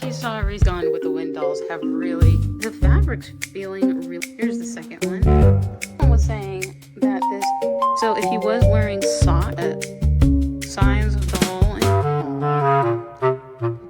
You saw Reese Gone with the Wind dolls have really, the fabric's feeling really, here's the second one. Someone was saying that this, so if he was wearing socks, signs of doll,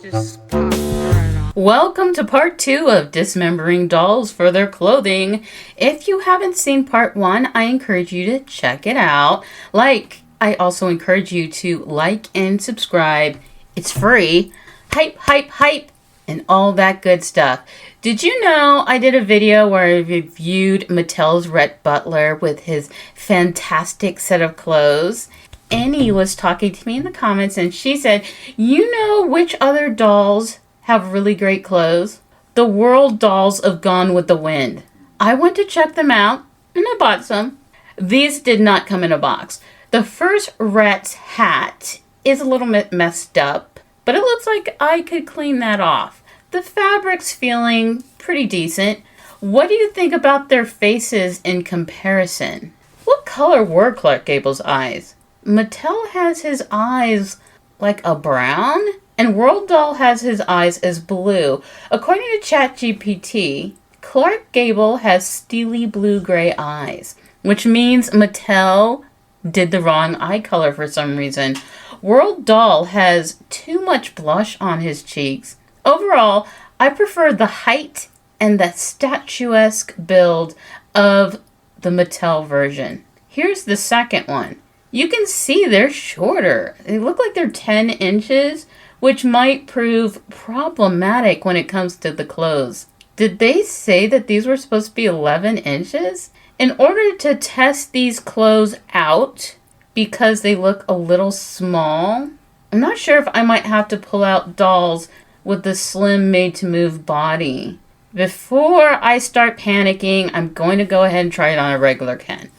just pop right on. Welcome to part 2 of Dismembering Dolls for their clothing. If you haven't seen part 1, I encourage you to check it out. I also encourage you to like and subscribe. It's free. Hype, hype, hype, and all that good stuff. Did you know I did a video where I reviewed Mattel's Rhett Butler with his fantastic set of clothes? Annie was talking to me in the comments and she said, you know which other dolls have really great clothes? The World Dolls of Gone with the Wind. I went to check them out and I bought some. These did not come in a box. The first Rhett's hat is a little bit messed up, but it looks like I could clean that off. The fabric's feeling pretty decent. What do you think about their faces in comparison? What color were Clark Gable's eyes? Mattel has his eyes like a brown, and World Doll has his eyes as blue. According to ChatGPT, Clark Gable has steely blue-gray eyes, which means Mattel did the wrong eye color for some reason. World Doll has too much blush on his cheeks. Overall, I prefer the height and the statuesque build of the Mattel version. Here's the second one. You can see they're shorter. They look like they're 10 inches, which might prove problematic when it comes to the clothes. Did they say that these were supposed to be 11 inches? In order to test these clothes out, because they look a little small, I'm not sure if I might have to pull out dolls with the slim made-to-move body. Before I start panicking, I'm going to go ahead and try it on a regular Ken.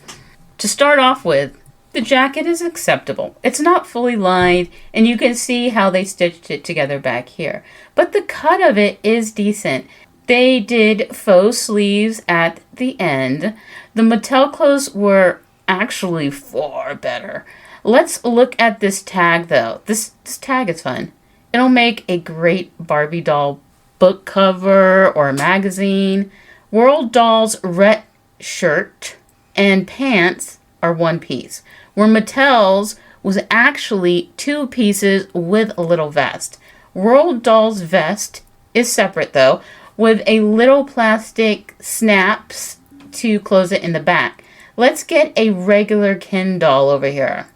To start off with, the jacket is acceptable. It's not fully lined, and you can see how they stitched it together back here. But the cut of it is decent. They did faux sleeves at the end. The Mattel clothes were actually far better. Let's look at this tag though. This tag is fun. It'll make a great Barbie doll book cover or a magazine. World Dolls Rhett shirt and pants are one piece, where Mattel's was actually two pieces with a little vest. World Dolls vest is separate though, with a little plastic snaps to close it in the back. Let's get a regular Ken doll over here.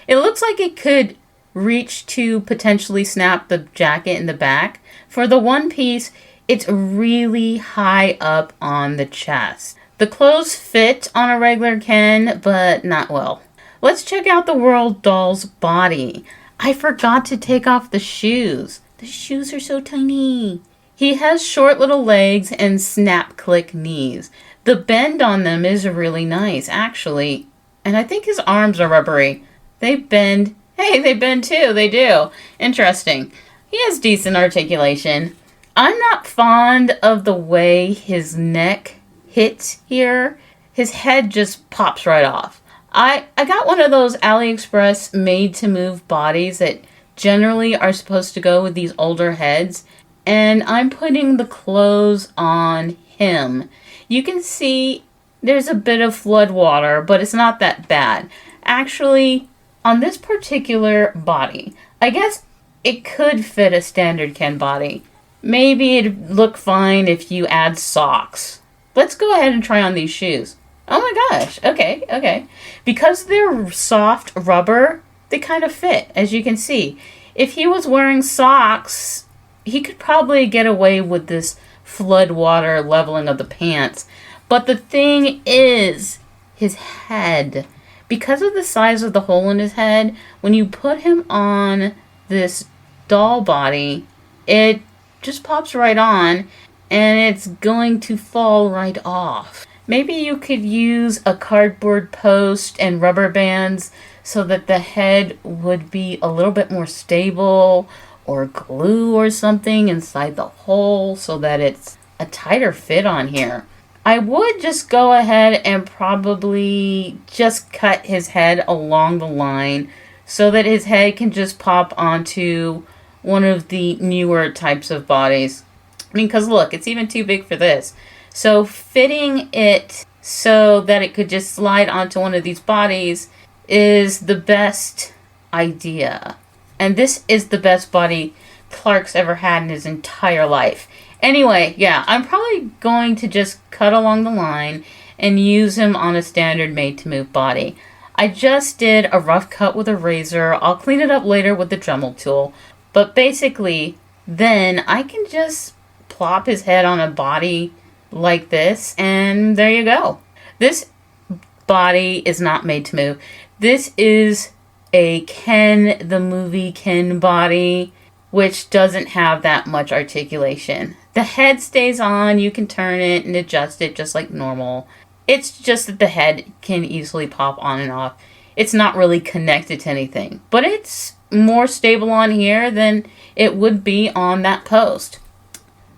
It looks like it could reach to potentially snap the jacket in the back. For the one piece, it's really high up on the chest. The clothes fit on a regular Ken, but not well. Let's check out the World Doll's body. I forgot to take off the shoes. The shoes are so tiny. He has short little legs and snap-click knees. The bend on them is really nice, actually. And I think his arms are rubbery. They bend. Hey, they bend too. They do. Interesting. He has decent articulation. I'm not fond of the way his neck hits here. His head just pops right off. I got one of those AliExpress made-to-move bodies that generally are supposed to go with these older heads. And I'm putting the clothes on him. You can see there's a bit of floodwater, but it's not that bad. Actually, on this particular body, I guess it could fit a standard Ken body. Maybe it'd look fine if you add socks. Let's go ahead and try on these shoes. Oh my gosh, okay. Because they're soft rubber, they kind of fit, as you can see. If he was wearing socks, he could probably get away with this floodwater leveling of the pants. But the thing is, his head. Because of the size of the hole in his head, when you put him on this doll body, it just pops right on and it's going to fall right off. Maybe you could use a cardboard post and rubber bands so that the head would be a little bit more stable, or glue or something inside the hole so that it's a tighter fit on here. I would just go ahead and probably just cut his head along the line so that his head can just pop onto one of the newer types of bodies. I mean, because look, it's even too big for this. So fitting it so that it could just slide onto one of these bodies is the best idea. And this is the best body Clark's ever had in his entire life. Anyway, yeah, I'm probably going to just cut along the line and use him on a standard made-to-move body. I just did a rough cut with a razor. I'll clean it up later with the Dremel tool. But basically, then I can just plop his head on a body like this, and there you go. This body is not made to move. This is a Ken the Movie Ken body, which doesn't have that much articulation. The head stays on, you can turn it and adjust it just like normal. It's just that the head can easily pop on and off. It's not really connected to anything, but it's more stable on here than it would be on that post.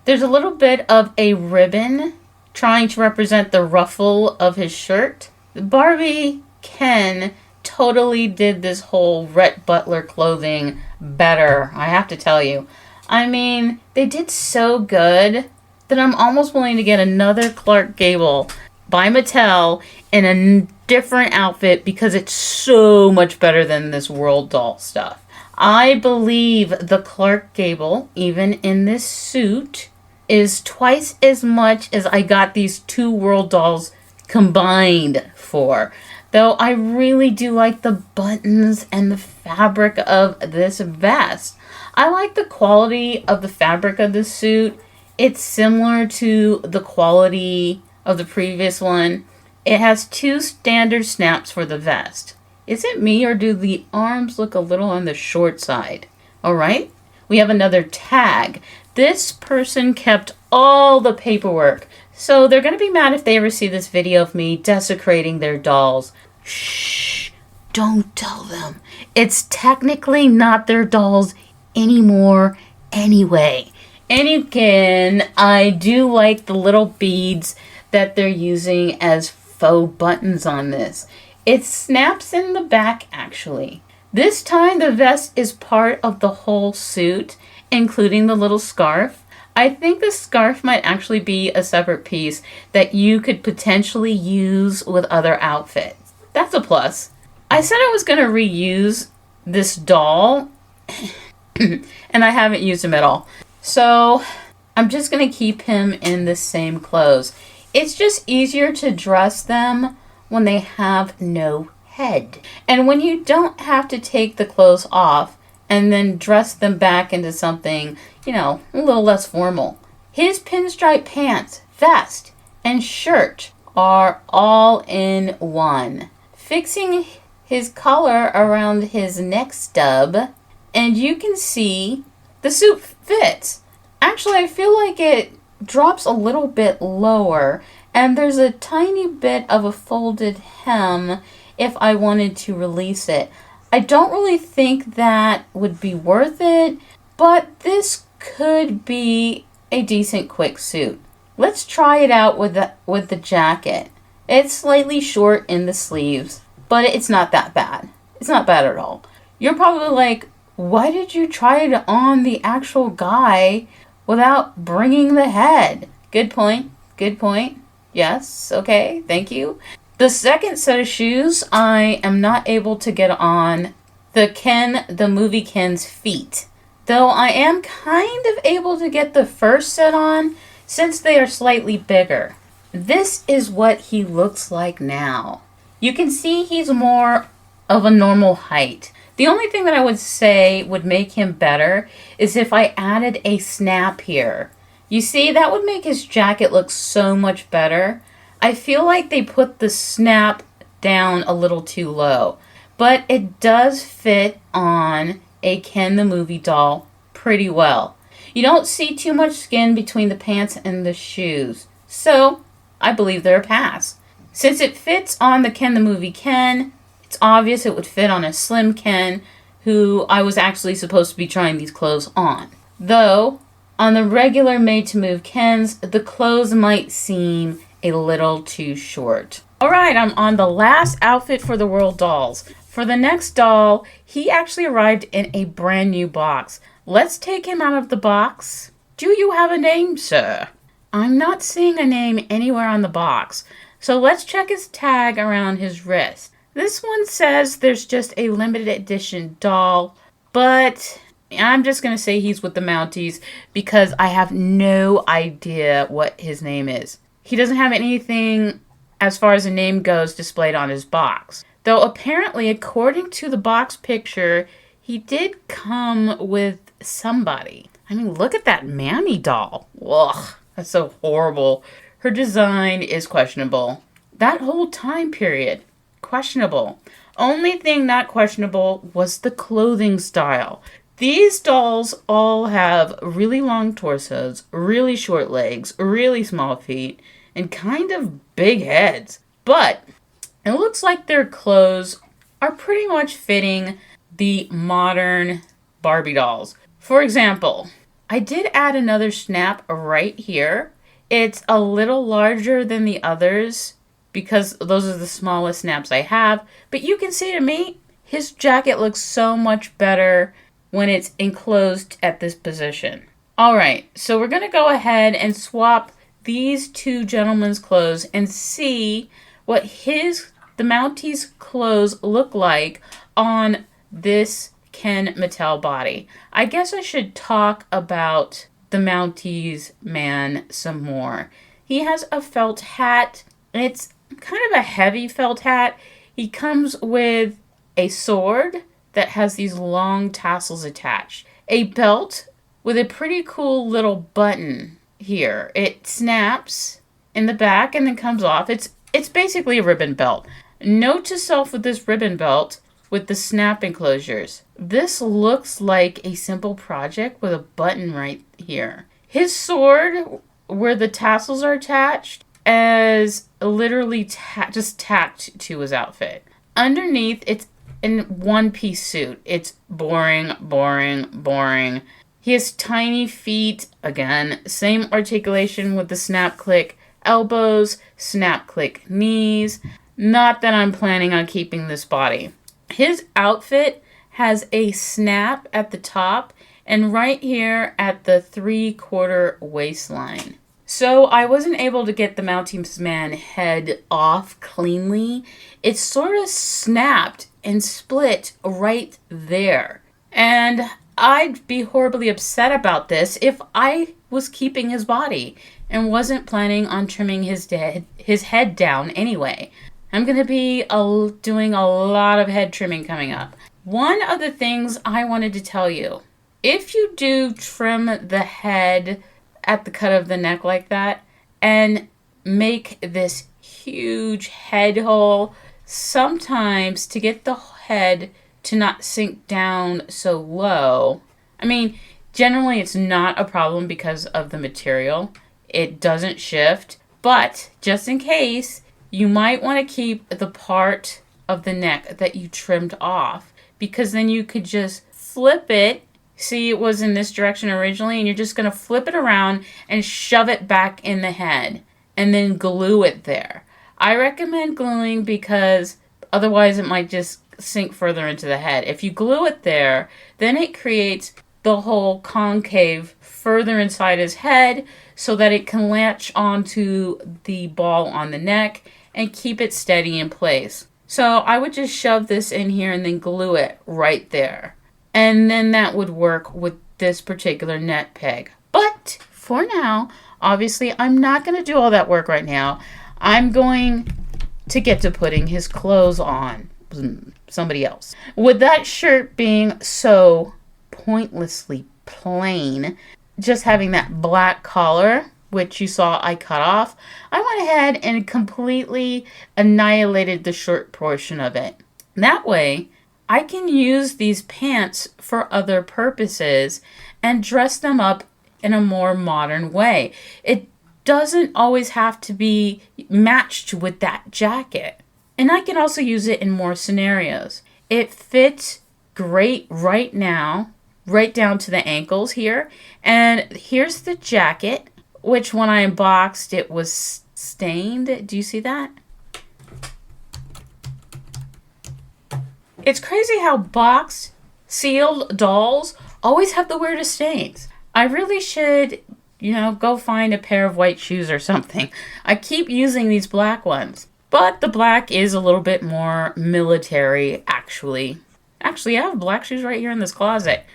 There's a little bit of a ribbon trying to represent the ruffle of his shirt. Barbie Ken totally did this whole Rhett Butler clothing better, I have to tell you. I mean, they did so good that I'm almost willing to get another Clark Gable by Mattel in a different outfit because it's so much better than this World Doll stuff. I believe the Clark Gable, even in this suit, is twice as much as I got these two World Dolls combined for. Though I really do like the buttons and the fabric of this vest. I like the quality of the fabric of this suit. It's similar to the quality of the previous one. It has two standard snaps for the vest. Is it me or do the arms look a little on the short side? Alright, we have another tag. This person kept all the paperwork, so they're going to be mad if they ever see this video of me desecrating their dolls. Shh, don't tell them. It's technically not their dolls anymore anyway. And again, I do like the little beads that they're using as faux buttons on this. It snaps in the back actually. This time the vest is part of the whole suit, including the little scarf. I think the scarf might actually be a separate piece that you could potentially use with other outfits. That's a plus. I said I was going to reuse this doll, and I haven't used him at all. So I'm just going to keep him in the same clothes. It's just easier to dress them when they have no head. And when you don't have to take the clothes off and then dress them back into something, a little less formal. His pinstripe pants, vest, and shirt are all in one. Fixing his collar around his neck stub, and you can see the suit fits. Actually, I feel like it drops a little bit lower, and there's a tiny bit of a folded hem if I wanted to release it. I don't really think that would be worth it, but this could be a decent quick suit. Let's try it out with the jacket. It's slightly short in the sleeves, but it's not that bad. It's not bad at all. You're probably like, why did you try it on the actual guy without bringing the head? Good point. Good point. Yes. Okay. Thank you. The second set of shoes, I am not able to get on the movie Ken's feet. Though I am kind of able to get the first set on since they are slightly bigger. This is what he looks like now. You can see he's more of a normal height. The only thing that I would say would make him better is if I added a snap here. You see, that would make his jacket look so much better. I feel like they put the snap down a little too low, but it does fit on a Ken the Movie doll pretty well. You don't see too much skin between the pants and the shoes, so I believe they're a pass. Since it fits on the Ken the Movie Ken, it's obvious it would fit on a slim Ken who I was actually supposed to be trying these clothes on. Though, on the regular made-to-move Kens, the clothes might seem a little too short. Alright, I'm on the last outfit for the World Dolls. For the next doll, he actually arrived in a brand new box. Let's take him out of the box. Do you have a name, sir? I'm not seeing a name anywhere on the box. So let's check his tag around his wrist. This one says there's just a limited edition doll, but I'm just going to say he's with the Mounties because I have no idea what his name is. He doesn't have anything as far as a name goes displayed on his box. Though apparently, according to the box picture, he did come with somebody. I mean, look at that Mammy doll. Ugh, that's so horrible. Her design is questionable. That whole time period, questionable. Only thing not questionable was the clothing style. These dolls all have really long torsos, really short legs, really small feet, and kind of big heads. But it looks like their clothes are pretty much fitting the modern Barbie dolls. For example, I did add another snap right here. It's a little larger than the others because those are the smallest snaps I have. But you can see to me, his jacket looks so much better when it's enclosed at this position. Alright, so we're going to go ahead and swap these two gentlemen's clothes and see what the Mountie's clothes look like on this Ken Mattel body. I guess I should talk about the Mountie's man some more. He has a felt hat. It's kind of a heavy felt hat. He comes with a sword that has these long tassels attached. A belt with a pretty cool little button here. It snaps in the back and then comes off. It's basically a ribbon belt. Note to self with this ribbon belt with the snap enclosures. This looks like a simple project with a button right here. His sword, where the tassels are attached, is literally just tacked to his outfit. Underneath, it's in one-piece suit. It's boring, boring, boring. He has tiny feet. Again, same articulation with the snap click elbows, snap click knees. Not that I'm planning on keeping this body. His outfit has a snap at the top and right here at the 3/4 waistline. So I wasn't able to get the Mountie's man head off cleanly. It sort of snapped and split right there. And I'd be horribly upset about this if I was keeping his body and wasn't planning on trimming his head down anyway. I'm going to be doing a lot of head trimming coming up. One of the things I wanted to tell you, if you do trim the head at the cut of the neck like that and make this huge head hole, sometimes to get the head to not sink down so low, I mean, generally it's not a problem because of the material. It doesn't shift, but just in case, you might want to keep the part of the neck that you trimmed off because then you could just flip it. See, it was in this direction originally, and you're just going to flip it around and shove it back in the head and then glue it there. I recommend gluing because otherwise it might just sink further into the head. If you glue it there, then it creates the whole concave further inside his head so that it can latch onto the ball on the neck and keep it steady in place. So I would just shove this in here and then glue it right there. And then that would work with this particular net peg. But for now, obviously, I'm not going to do all that work right now. I'm going to get to putting his clothes on. Somebody else. With that shirt being so pointlessly plain, just having that black collar, which you saw I cut off, I went ahead and completely annihilated the short portion of it. That way, I can use these pants for other purposes and dress them up in a more modern way. It doesn't always have to be matched with that jacket. And I can also use it in more scenarios. It fits great right now, right down to the ankles here. And here's the jacket, which when I unboxed, it was stained. Do you see that? It's crazy how boxed, sealed dolls always have the weirdest stains. I really should, go find a pair of white shoes or something. I keep using these black ones. But the black is a little bit more military, actually. Actually, I have black shoes right here in this closet.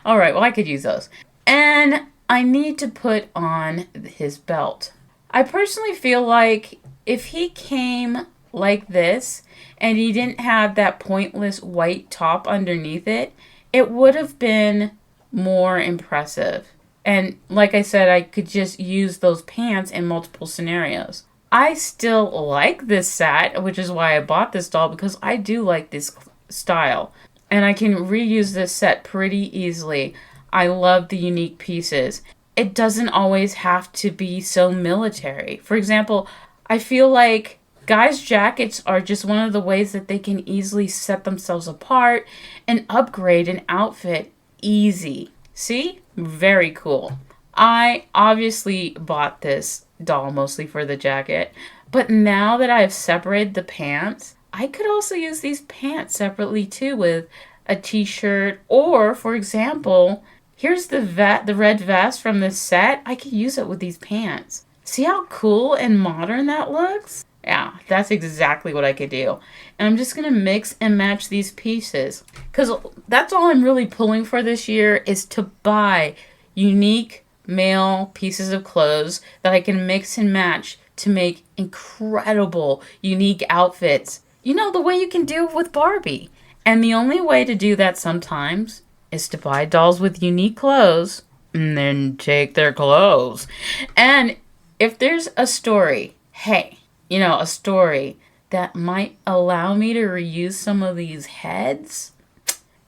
All right, well, I could use those. And I need to put on his belt. I personally feel like if he came like this and he didn't have that pointless white top underneath it, it would have been more impressive. And like I said, I could just use those pants in multiple scenarios. I still like this set, which is why I bought this doll, because I do like this style. And I can reuse this set pretty easily. I love the unique pieces. It doesn't always have to be so military. For example, I feel like guys' jackets are just one of the ways that they can easily set themselves apart and upgrade an outfit easy. See? Very cool. I obviously bought this doll mostly for the jacket, but now that I've separated the pants, I could also use these pants separately too with a t-shirt, or for example, here's the red vest from this set. I could use it with these pants. See how cool and modern that looks? Yeah, that's exactly what I could do. And I'm just going to mix and match these pieces, because that's all I'm really pulling for this year, is to buy unique male pieces of clothes that I can mix and match to make incredible, unique outfits. The way you can do with Barbie. And the only way to do that sometimes is to buy dolls with unique clothes and then take their clothes. And if there's a story, a story that might allow me to reuse some of these heads,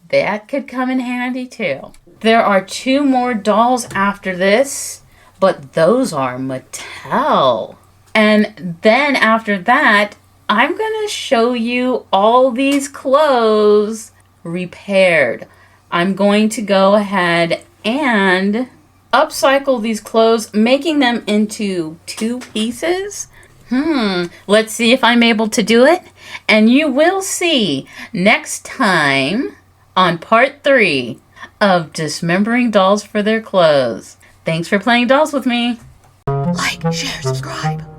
that could come in handy too. There are 2 more dolls after this, but those are Mattel. And then after that, I'm going to show you all these clothes repaired. I'm going to go ahead and upcycle these clothes, making them into 2 pieces. Let's see if I'm able to do it. And you will see next time on part 3 of Dismembering Dolls for their clothes. Thanks for playing dolls with me. Like, share, subscribe.